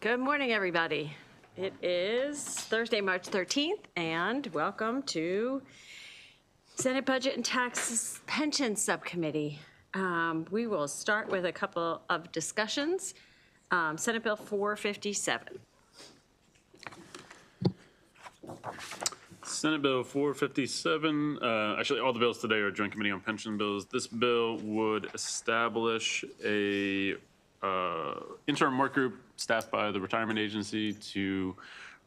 Good morning, everybody. It is Thursday, March 13th, and welcome to Senate Budget and Taxes Pension Subcommittee. We will start with a couple of discussions. Senate Bill 457. Senate Bill 457, actually all the bills today are Joint Committee on Pension Bills. This bill would establish a interim work group staffed by the Retirement Agency to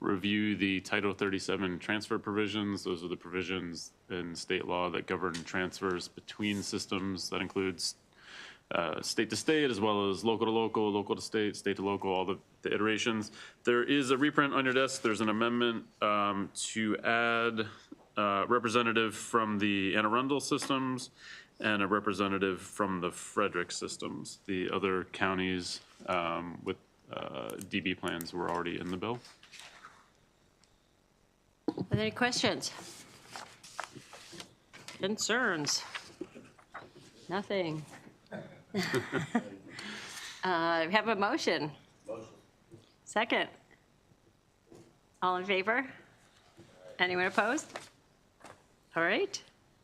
review the Title 37 transfer provisions. Those are the provisions in state law that govern transfers between systems. That includes state to state, as well as local to local, local to state, state to local, all the iterations. There is a reprint on your desk. There's an amendment to add representative from the Anne Arundel systems and a representative from the Frederick systems. The other counties with DB plans were already in the bill. Are there any questions? Concerns? Nothing. We have a motion. Second. All in favor? Anyone opposed? All right.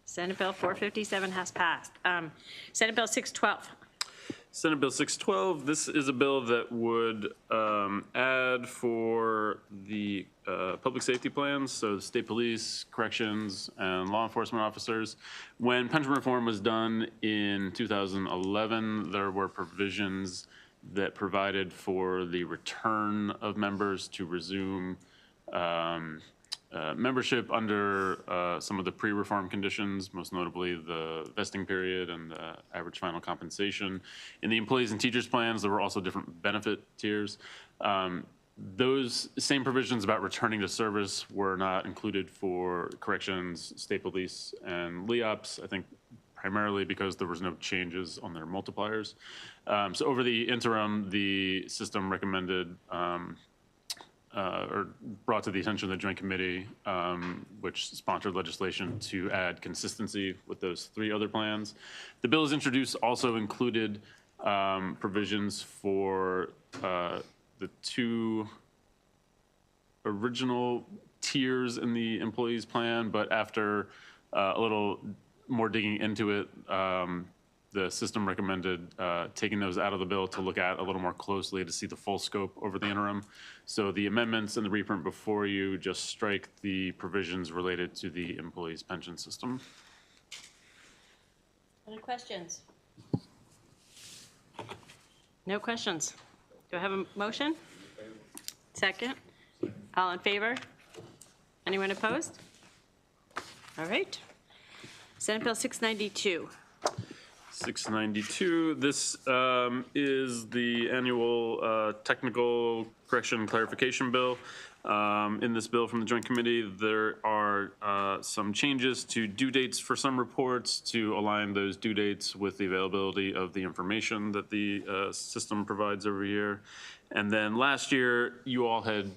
Senate Bill 457 has passed. Senate Bill 612. Senate Bill 612, this is a bill that would add for the public safety plans, so the state police, corrections, and law enforcement officers. When pension reform was done in 2011, there were provisions that provided for the return of members to resume membership under some of the pre-reform conditions, most notably the vesting period and the average final compensation. In the employees and teachers plans, there were also different benefit tiers. Those same provisions about returning to service were not included for corrections, state police, and LEOPS, I think primarily because there was no changes on their multipliers. So over the interim, the system recommended or brought to the attention of the Joint Committee, which sponsored legislation to add consistency with those three other plans. The bill as introduced also included provisions for the two original tiers in the employees plan, but after a little more digging into it, the system recommended taking those out of the bill to look at a little more closely to see the full scope over the interim. So the amendments in the reprint before you just strike the provisions related to the employees' pension system. Any questions? No questions. Do I have a motion? Second. All in favor? Anyone opposed? All right. Senate Bill 692. 692, this is the annual technical correction clarification bill. In this bill from the Joint Committee, there are some changes to due dates for some reports to align those due dates with the availability of the information that the system provides every year. And then last year, you all had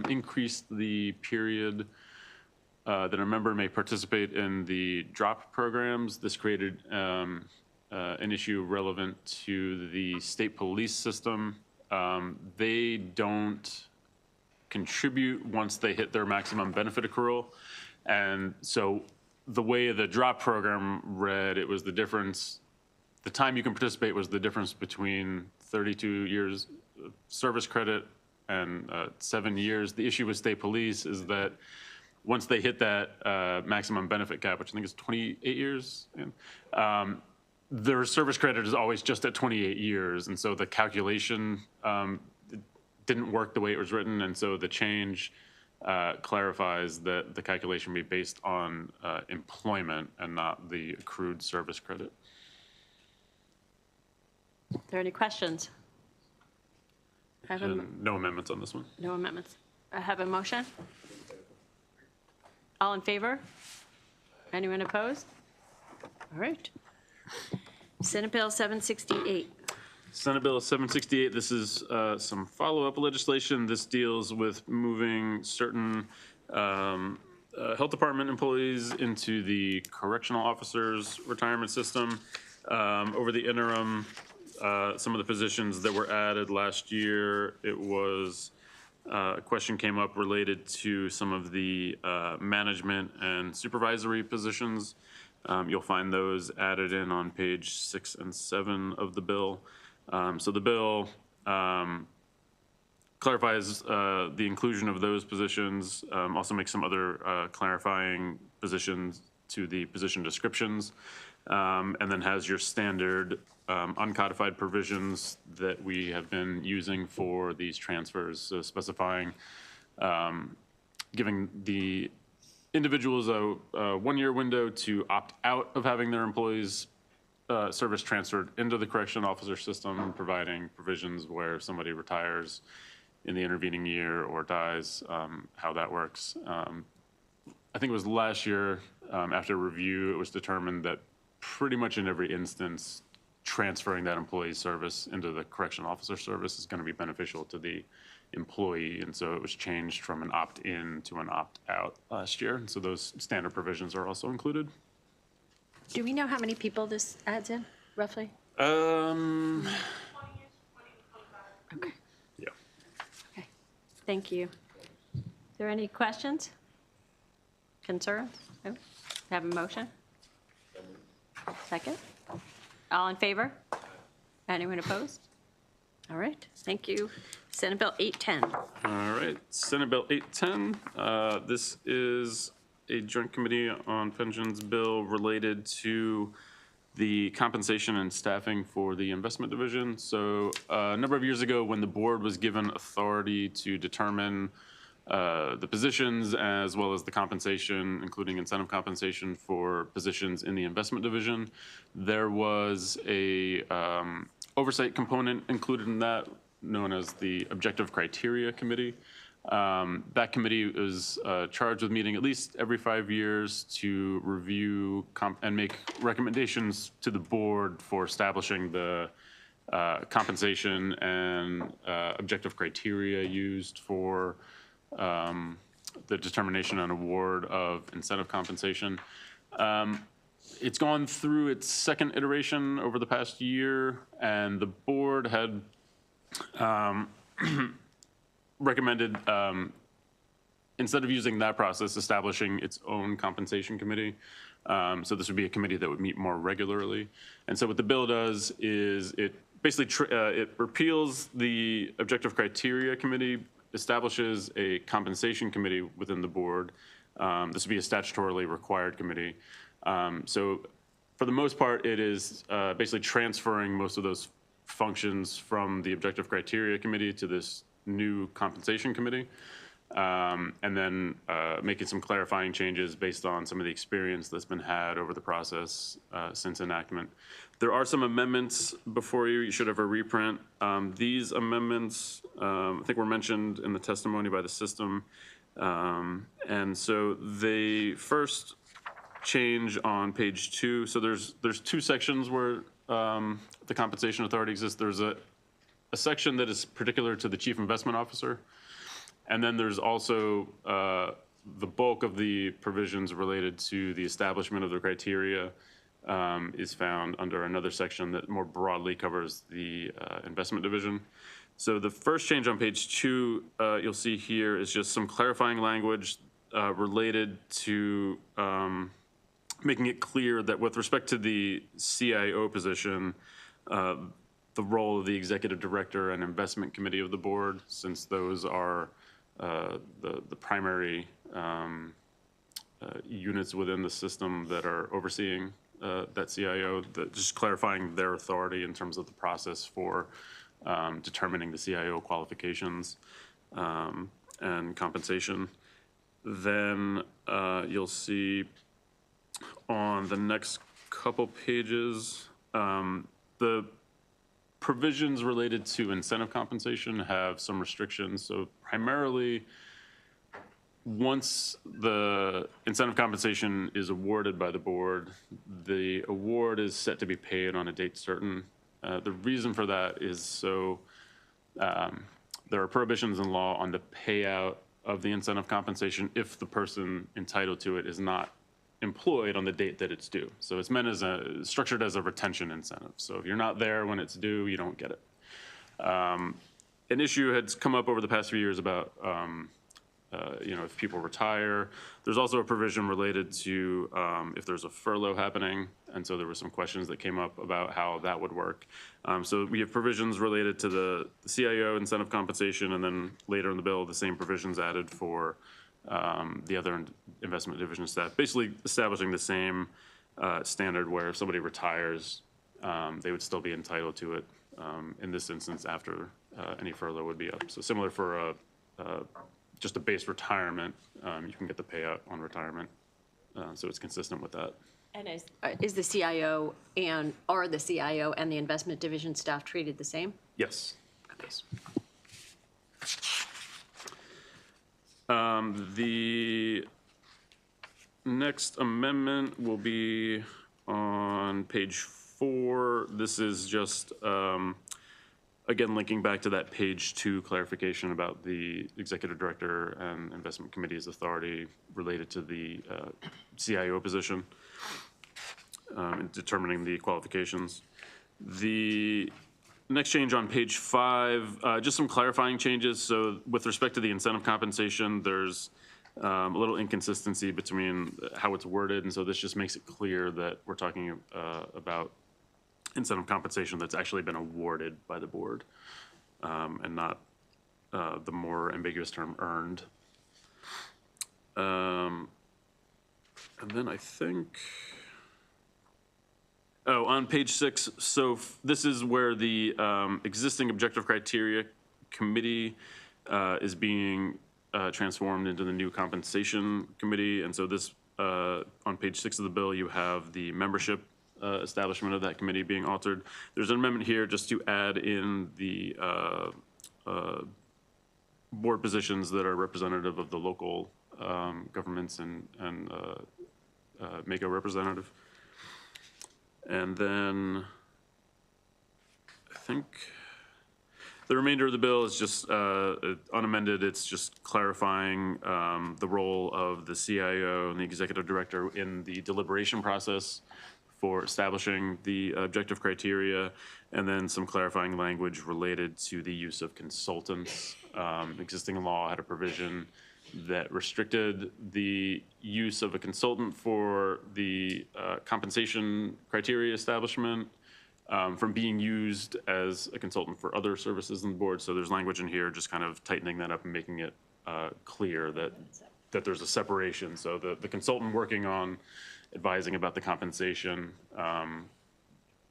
increased the period that a member may participate in the drop programs. This created an issue relevant to the state police system. They don't contribute once they hit their maximum benefit accrual. And so the way the drop program read, it was the difference, the time you can participate was the difference between 32 years of service credit and 7 years. The issue with state police is that once they hit that maximum benefit cap, which I think is 28 years, their service credit is always just at 28 years. And so the calculation didn't work the way it was written. And so the change clarifies that the calculation be based on employment and not the accrued service credit. Are there any questions? No amendments on this one. No amendments. I have a motion. All in favor? Anyone opposed? All right. Senate Bill 768. Senate Bill 768, this is some follow-up legislation. This deals with moving certain health department employees into the correctional officers retirement system. Over the interim, some of the positions that were added last year. It was, a question came up related to some of the management and supervisory positions. You'll find those added in on page 6 and 7 of the bill. So the bill clarifies the inclusion of those positions, also makes some other clarifying positions to the position descriptions, and then has your standard uncodified provisions that we have been using for these transfers, so specifying, giving the individuals a one-year window to opt out of having their employees' service transferred into the correction officer system, providing provisions where somebody retires in the intervening year or dies, how that works. I think it was last year, after review, it was determined that pretty much in every instance, transferring that employee's service into the correction officer service is going to be beneficial to the employee, and so it was changed from an opt-in to an opt-out last year, and so those standard provisions are also included. Do we know how many people this adds in, roughly? Um, Okay. yeah. Okay, thank you. Is there any questions? Concerns? No? Have a motion? Second? All in favor? Anyone opposed? All right, thank you. Senate Bill 810. All right, Senate Bill 810. This is a joint committee on pensions bill related to the compensation and staffing for the investment division. So a number of years ago, when the board was given authority to determine the positions as well as the compensation, including incentive compensation for positions in the investment division, there was a oversight component included in that, known as the Objective Criteria Committee. That committee is charged with meeting at least every 5 years to review and make recommendations to the board for establishing the compensation and objective criteria used for the determination and award of incentive compensation. It's gone through its second iteration over the past year, and the board had recommended, instead of using that process, establishing its own compensation committee. So this would be a committee that would meet more regularly. And so what the bill does is it basically it repeals the Objective Criteria Committee, establishes a compensation committee within the board. This would be a statutorily required committee. So for the most part, it is basically transferring most of those functions from the Objective Criteria Committee to this new compensation committee, and then making some clarifying changes based on some of the experience that's been had over the process since enactment. There are some amendments before you. You should have a reprint. These amendments, I think, were mentioned in the testimony by the system. And so they first change on page 2. So there's 2 sections where the compensation authority exists. There's a section that is particular to the chief investment officer. And then there's also the bulk of the provisions related to the establishment of the criteria is found under another section that more broadly covers the investment division. So the first change on page 2 you'll see here is just some clarifying language related to making it clear that with respect to the CIO position, the role of the executive director and investment committee of the board, since those are the primary units within the system that are overseeing that CIO, just clarifying their authority in terms of the process for determining the CIO qualifications and compensation. Then you'll see on the next couple pages, the provisions related to incentive compensation have some restrictions. So primarily, once the incentive compensation is awarded by the board, the award is set to be paid on a date certain. The reason for that is so there are prohibitions in law on the payout of the incentive compensation if the person entitled to it is not employed on the date that it's due. So it's meant as structured as a retention incentive. So if you're not there when it's due, you don't get it. An issue has come up over the past few years about, if people retire. There's also a provision related to if there's a furlough happening. And so there were some questions that came up about how that would work. So we have provisions related to the CIO incentive compensation, and then later in the bill, the same provisions added for the other investment division staff, basically establishing the same standard where if somebody retires, they would still be entitled to it in this instance after any furlough would be up. So similar for just a base retirement, you can get the payout on retirement. So it's consistent with that. And is the CIO are the CIO and the investment division staff treated the same? Yes. Okay. Yes. The next amendment will be on page 4. This is just, again, linking back to that page 2 clarification about the executive director and investment committee's authority related to the CIO position and determining the qualifications. The next change on page 5, just some clarifying changes. So with respect to the incentive compensation, there's a little inconsistency between how it's worded. And so this just makes it clear that we're talking about incentive compensation that's actually been awarded by the board and not the more ambiguous term earned. And then I think, on page 6, so this is where the existing objective criteria committee is being transformed into the new compensation committee. And so this, on page 6 of the bill, you have the membership establishment of that committee being altered. There's an amendment here just to add in the board positions that are representative of the local governments and make a representative. And then I think the remainder of the bill is just unamended. It's just clarifying the role of the CIO and the executive director in the deliberation process for establishing the objective criteria, and then some clarifying language related to the use of consultants. Existing law had a provision that restricted the use of a consultant for the compensation criteria establishment from being used as a consultant for other services on the board. So there's language in here just kind of tightening that up and making it clear that there's a separation. So the consultant working on advising about the compensation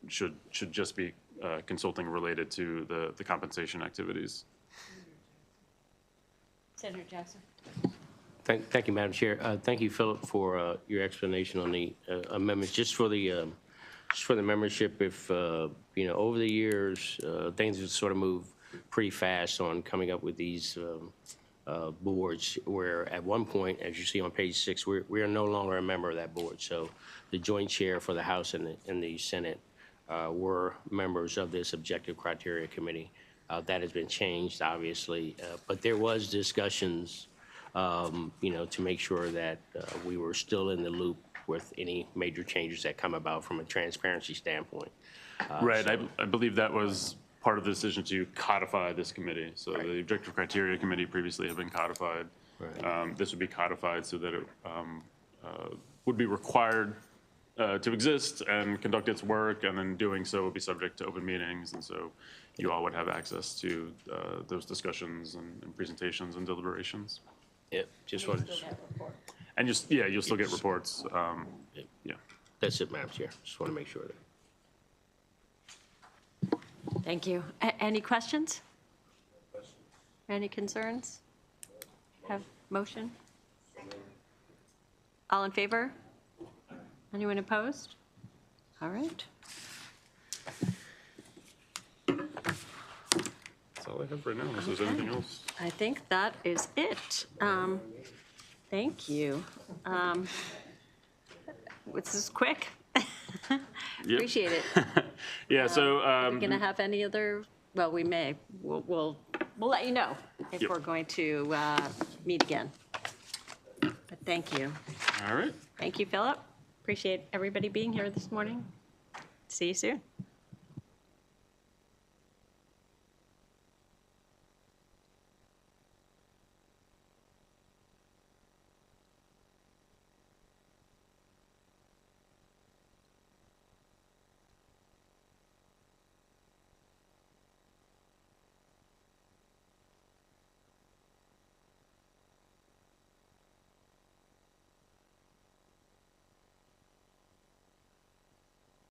should just be consulting related to the compensation activities. Senator Jackson. Thank you, Madam Chair. Thank you, Philip, for your explanation on the amendments. Just for the membership, if over the years things have sort of moved pretty fast on coming up with these boards, where at one point, as you see on page 6, we are no longer a member of that board. So the joint chair for the House and the Senate were members of this objective criteria committee. That has been changed, obviously, but there was discussions, to make sure that we were still in the loop with any major changes that come about from a transparency standpoint. Right, so, I believe that was part of the decision to codify this committee. So right. The objective criteria committee previously had been codified. Right. This would be codified so that it would be required to exist and conduct its work, and then doing so would be subject to open meetings, and so you all would have access to those discussions and presentations and deliberations. Yep, just wanted to. And you'll still get reports. Yeah. That's it, Madam Chair. Just want to make sure that. Thank you. Any questions? Any concerns? Have motion? All in favor? Anyone opposed? All right. That's all I have right now, unless there's anything else. I think that is it. Thank you. This is quick. Appreciate it. Yeah, so. We're going to have any other, well, we may. We'll let you know if we're going to meet again. But thank you. All right. Thank you, Philip. Appreciate everybody being here this morning. See you soon.